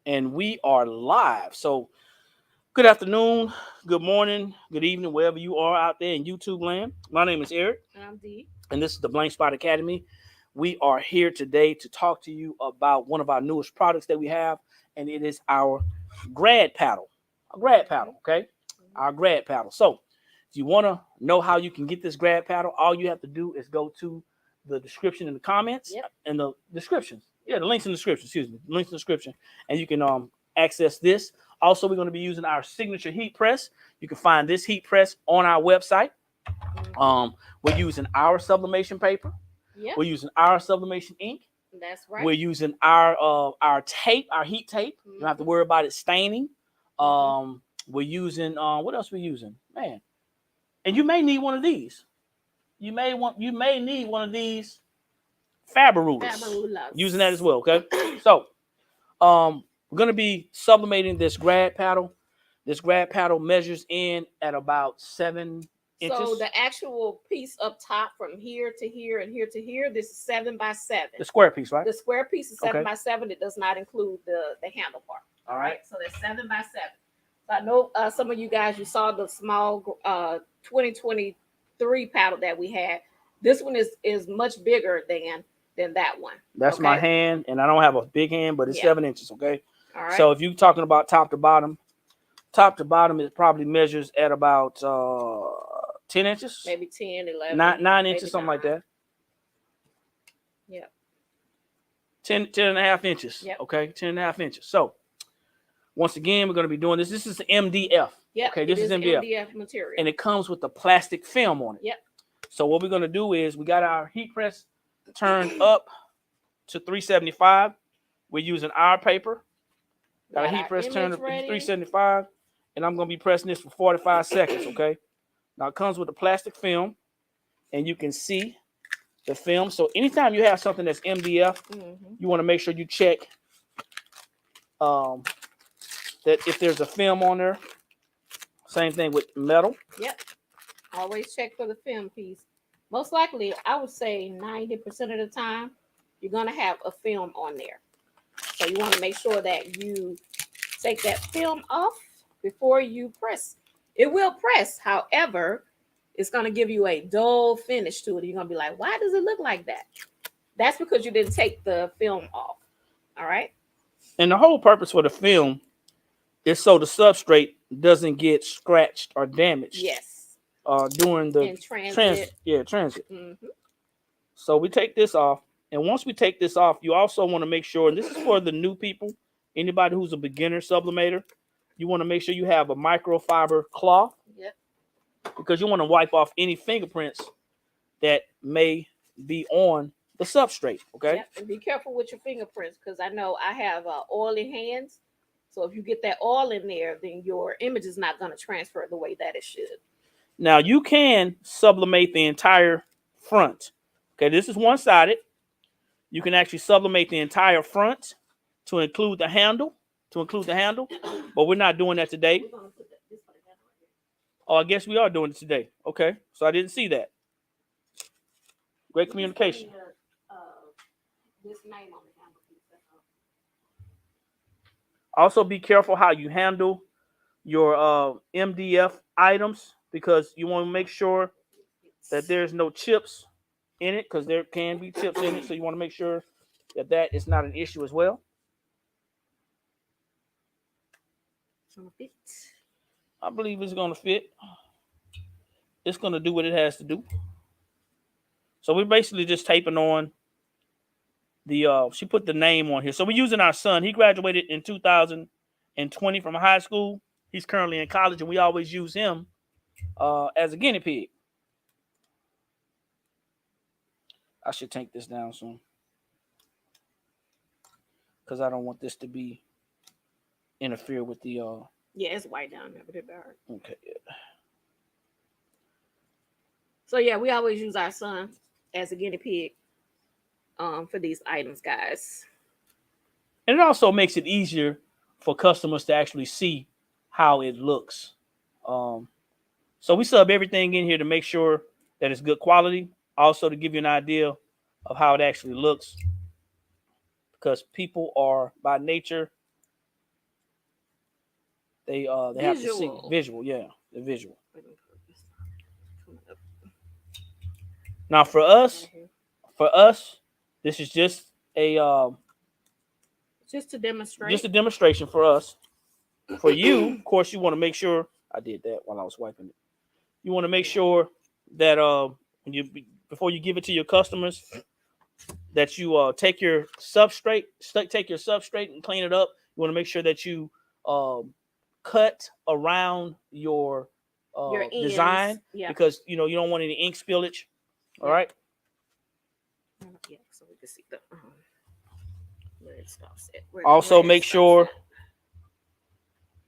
and we are live. So, good afternoon, good morning, good evening, wherever you are out there in YouTube land. My name is Eric, And I'm Dee. and this is the Blank Spot Academy. We are here today to talk to you about one of our newest products that we have, and it is our grad paddle. A grad paddle, okay? Our grad paddle. So, if you want to know how you can get this grad paddle, all you have to do is go to the description in the comments and the descriptions. Yeah, the links in the description, excuse me. The links in the description. And you can access this. Also, we're going to be using our signature heat press. You can find this heat press on our website. We're using our sublimation paper. Yep. We're using our sublimation ink. That's right. We're using our tape, our heat tape. You don't have to worry about it staining. We're using what else we're using? Man. And you may need one of these. You may need one of these Faber rulers. Using that as well, okay? So, we're gonna be sublimating this grad paddle. This grad paddle measures in at about 7 inches. So the actual piece up top from here to here and here to here, this is 7 by 7. The square piece, right? The square piece is 7 by 7. It does not include the handle part. All right. So that's 7 by 7. So I know some of you guys, you saw the small 2023 paddle that we had. This one is much bigger than that one. That's my hand, and I don't have a big hand, but it's 7 inches, okay? All right. So if you're talking about top to bottom, it probably measures at about 10 inches. Maybe 10, 11. 9 inches, something like that. Yeah. 10 and a half inches. Yep. Okay, 10 and a half inches. So once again, we're going to be doing this. This is the MDF. Yep. Okay, this is MDF material. And it comes with the plastic film on it. Yep. So what we're going to do is we got our heat press turned up to 375. We're using our paper. Got a heat press turned up to 375. And I'm going to be pressing this for 45 seconds, okay? Now, it comes with a plastic film. And you can see the film. So anytime you have something that's MDF, you want to make sure you check that if there's a film on there. Same thing with metal. Yep. Always check for the film piece. Most likely, I would say 90% of the time, you're going to have a film on there. So you want to make sure that you take that film off before you press. It will press. However, it's going to give you a dull finish to it. You're going to be like, why does it look like that? That's because you didn't take the film off. All right. And the whole purpose for the film is so the substrate doesn't get scratched or damaged. Yes. During the transit. Transit. So we take this off. And once we take this off, you also want to make sure, and this is for the new people, anybody who's a beginner sublimator, you want to make sure you have a microfiber cloth. Yep. Because you want to wipe off any fingerprints that may be on the substrate. Okay. Yep. And be careful with your fingerprints, because I know I have oily hands. So if you get that oil in there, then your image is not going to transfer the way that it should. Now you can sublimate the entire front. Okay, this is one-sided. You can actually sublimate the entire front to include the handle. But we're not doing that today. Oh, I guess we are doing it today. Okay, so I didn't see that. Great communication. Also, be careful how you handle your MDF items, because you want to make sure that there's no chips in it, because there can be chips in it. So you want to make sure that that is not an issue as well. I believe it's going to fit. It's going to do what it has to do. So we're basically just taping on the, she put the name on here. So we're using our son. He graduated in 2020 from high school. He's currently in college, and we always use him as a guinea pig. I should take this down soon, because I don't want this to be interfere with the yeah, it's white down there, but it's dark. Okay. So yeah, we always use our son as a guinea pig for these items, guys. And it also makes it easier for customers to actually see how it looks. So we sub everything in here to make sure that it's good quality. Also to give you an idea of how it actually looks, because people are by nature they have to see Visual. visual. Yeah, the visual. Now for us, this is just a just to demonstrate. just a demonstration for us. For you, of course, you want to make sure I did that while I was wiping it. You want to make sure that when you before you give it to your customers, that you take your substrate and clean it up. You want to make sure that you cut around your design, because you don't want any ink spillage. All right. Yeah, so we can see the where it stops at. Also, make sure.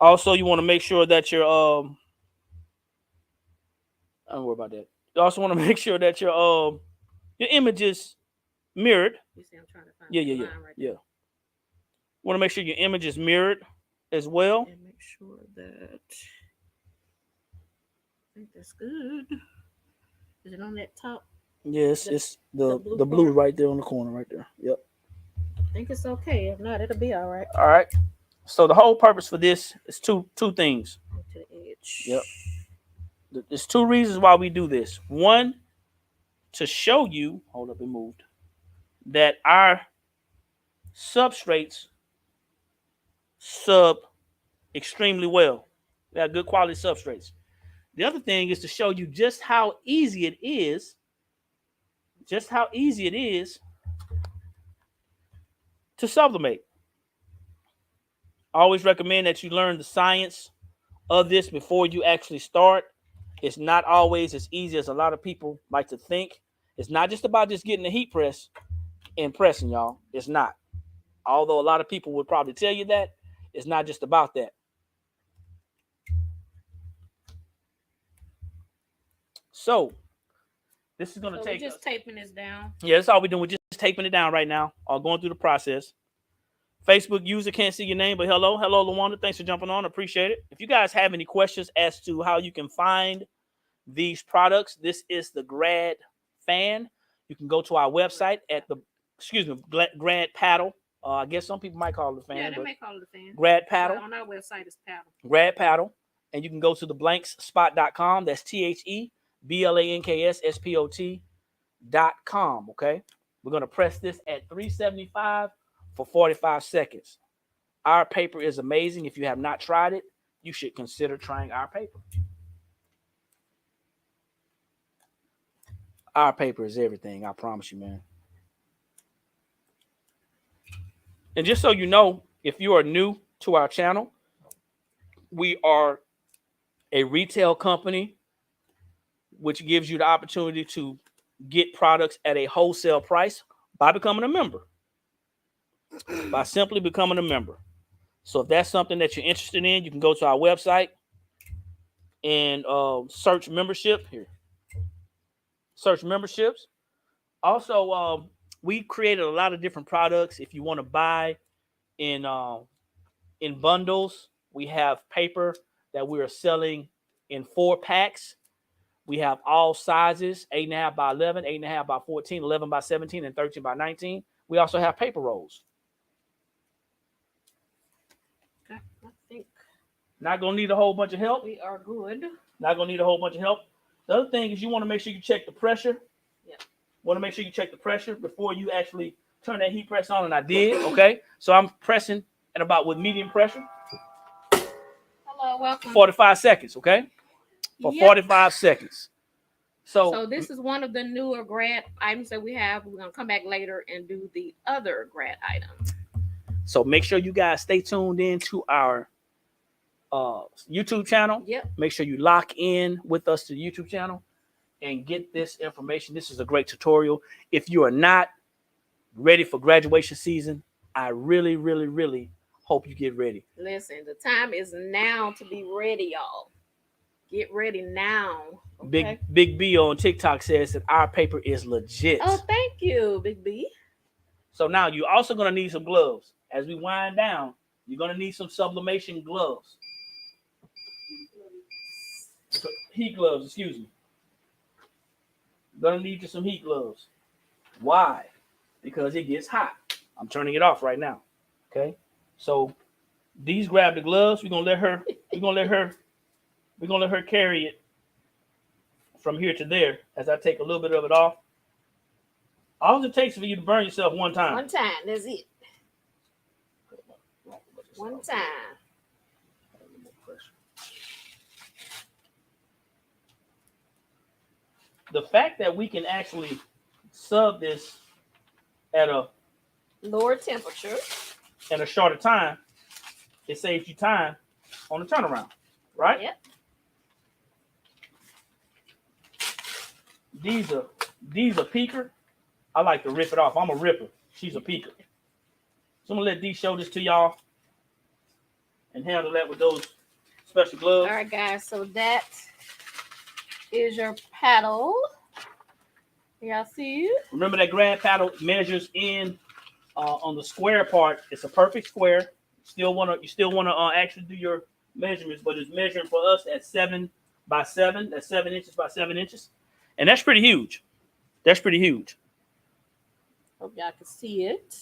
Also, you want to make sure that your I don't worry about that. You also want to make sure that your image is mirrored. You see, I'm trying to find Yeah. Want to make sure your image is mirrored as well. And make sure that I think that's good. Is it on that top? Yes, it's the blue right there on the corner right there. Yep. I think it's okay. If not, it'll be all right. All right. So the whole purpose for this is two things. To the edge. Yep. There's two reasons why we do this. One, to show you, hold up, it moved, that our substrates sub extremely well. We have good quality substrates. The other thing is to show you just how easy it is to sublimate. I always recommend that you learn the science of this before you actually start. It's not always as easy as a lot of people like to think. It's not just about just getting the heat press and pressing, y'all. It's not. Although a lot of people would probably tell you that, it's not just about that. So this is going to take. We're just taping this down. Yeah, that's all we're doing. We're just taping it down right now. Going through the process. Facebook user can't see your name, but hello, Lawanda. Thanks for jumping on. Appreciate it. If you guys have any questions as to how you can find these products, this is the Grad Fan. You can go to our website at Grad Paddle. I guess some people might call it the fan. Yeah, they may call it the fan. Grad Paddle. But on our website, it's Paddle. Grad Paddle. And you can go to theblankspot.com. That's THEBLANKSSPOT.com. Okay. We're going to press this at 375 for 45 seconds. Our paper is amazing. If you have not tried it, you should consider trying our paper. Our paper is everything. I promise you, man. And just so you know, if you are new to our channel, we are a retail company, which gives you the opportunity to get products at a wholesale price by becoming a member. By simply becoming a member. So if that's something that you're interested in, you can go to our website and search membership here. Search memberships. Also, we created a lot of different products. If you want to buy in bundles, we have paper that we are selling in 4 packs. We have all sizes, 8.5 by 11, 8.5 by 14, 11 by 17, and 13 by 19. We also have paper rolls. Okay, I think not gonna need a whole bunch of help. We are good. Not gonna need a whole bunch of help. The other thing is you want to make sure you check the pressure. Yeah. Want to make sure you check the pressure before you actually turn that heat press on, and I did. Okay, so I'm pressing at about with medium pressure. Hello, welcome. 45 seconds. Okay, for 45 seconds. So this is one of the newer grad items that we have. We're gonna come back later and do the other grad items. So make sure you guys stay tuned in to our YouTube channel. Yep. Make sure you lock in with us to the YouTube channel and get this information. This is a great tutorial. If you are not ready for graduation season, I really, really, really hope you get ready. Listen, the time is now to be ready, y'all. Get ready now. Okay? Big B on TikTok says that our paper is legit. Oh, thank you, Big B. So now you're also going to need some gloves. As we wind down, you're going to need some sublimation gloves. Heat gloves, excuse me. You're going to need some heat gloves. Why? Because it gets hot. I'm turning it off right now. Okay? So These grab the gloves. We're gonna let her carry it from here to there as I take a little bit of it off. All it takes is for you to burn yourself one time. One time, that's it. One time. The fact that we can actually sub this at a Lower temperature. in a shorter time, it saves you time on the turnaround, right? Yep. These are peaker. I like to rip it off. I'm a ripper. She's a peaker. So I'm gonna let Dee show this to y'all and handle that with those special gloves. All right, guys. So that is your paddle. Y'all see it? Remember that grad paddle measures in on the square part. It's a perfect square. You still wanna actually do your measurements, but it's measuring for us at 7 by 7. That's 7 inches by 7 inches, and that's pretty huge. That's pretty huge. Hope y'all can see it.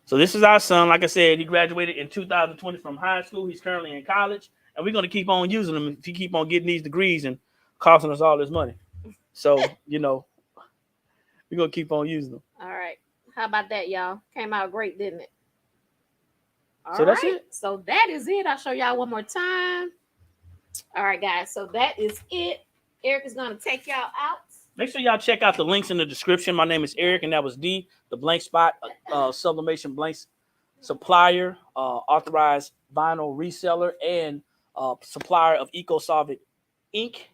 So this is our son. Like I said, he graduated in 2020 from high school. He's currently in college, and we're going to keep on using him if he keep on getting these degrees and costing us all this money. So, we're going to keep on using them. All right. How about that, y'all? Came out great, didn't it? So that's it. So that is it. I'll show y'all one more time. All right, guys. So that is it. Eric is going to take y'all out. Make sure y'all check out the links in the description. My name is Eric, and that was D, the Blank Spot Sublimation Blanks supplier, authorized vinyl reseller, and supplier of eco-solvent ink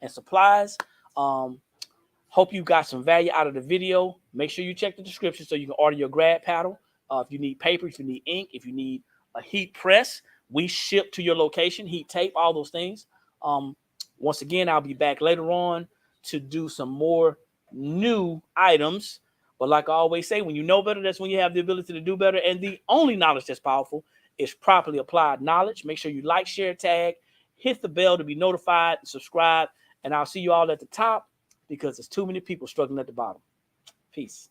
and supplies. Hope you got some value out of the video. Make sure you check the description so you can order your grad paddle. If you need paper, if you need ink, if you need a heat press, we ship to your location, heat tape, all those things. Once again, I'll be back later on to do some more new items. But like I always say, when you know better, that's when you have the ability to do better. And the only knowledge that's powerful is properly applied knowledge. Make sure you like, share, tag, hit the bell to be notified, subscribe, and I'll see you all at the top because there's too many people struggling at the bottom. Peace.